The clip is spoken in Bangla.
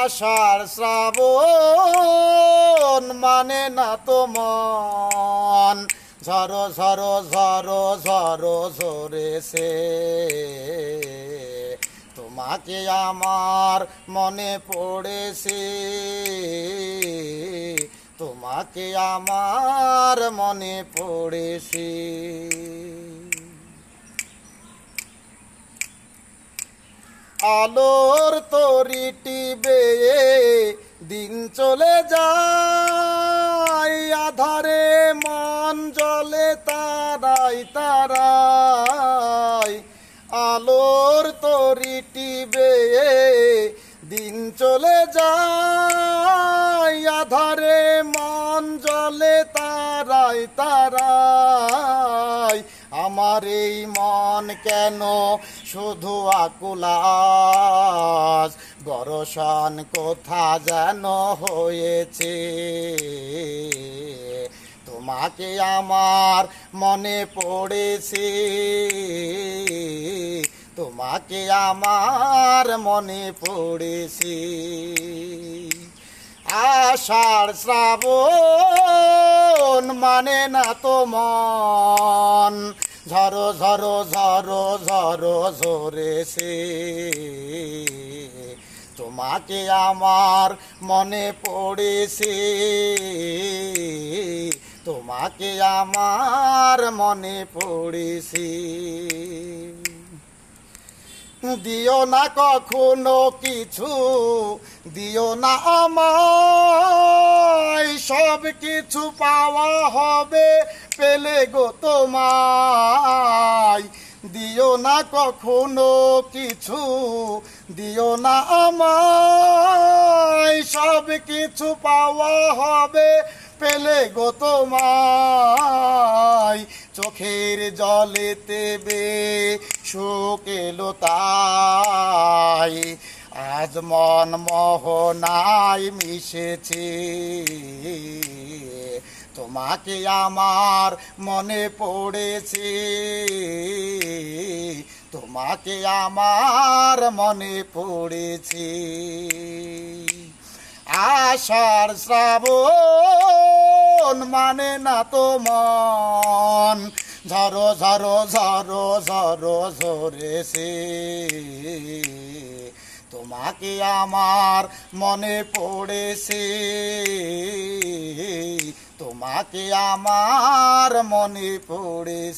আষাঢ় শ্রাবণ মানে না তো মন, ঝরো ঝরো ঝরো ঝরো ঝরেছে। তোমাকে আমার মনে পড়েছে, তোমাকে আমার মনে পড়েছে। আলোর তরিটি বেয়ে দিন চলে যায়, আধারে মন জ্বলে তারাই তারাই। আলোর তরিটি বেয়ে দিন চলে যায়, আধারে মন জ্বলে তারাই তারাই। আমার এই মন কেন শুধু আকুলাস, গরসান কোথা যেন হয়েছে। তোমাকে আমার মনে পড়েছে, তোমাকে আমার মনে পড়েছে। আষাঢ় শ্রাবণ মানে না তো মন, ঝরো ঝরো ঝরো ঝরো ঝরেছে। তোমাকে আমার মনে পড়েছে, তোমাকে আমার মনে পড়েছে। দিও না কখনো কিছু, দিও না আমায়, সব কিছু পাওয়া হবে পেলে গো তোমায়। দিও না কখনো কিছু, দিও না আমায়, সব কিছু পাওয়া হবে পেলে গো তোমায়। চোখের জলেতে সুখ এলো তাই, আজ মন মোহনায় মিশেছে। তোমাকে আমার মনে পড়েছে, তোমাকে আমার মনে পড়েছে। আষাঢ় শ্রাবণ মানে না তো মন, ঝরো ঝরো ঝরো ঝরো ঝরেছে। তোমাকে আমার মনে পড়েছে, তোমাকে আমার মনে পড়েছে।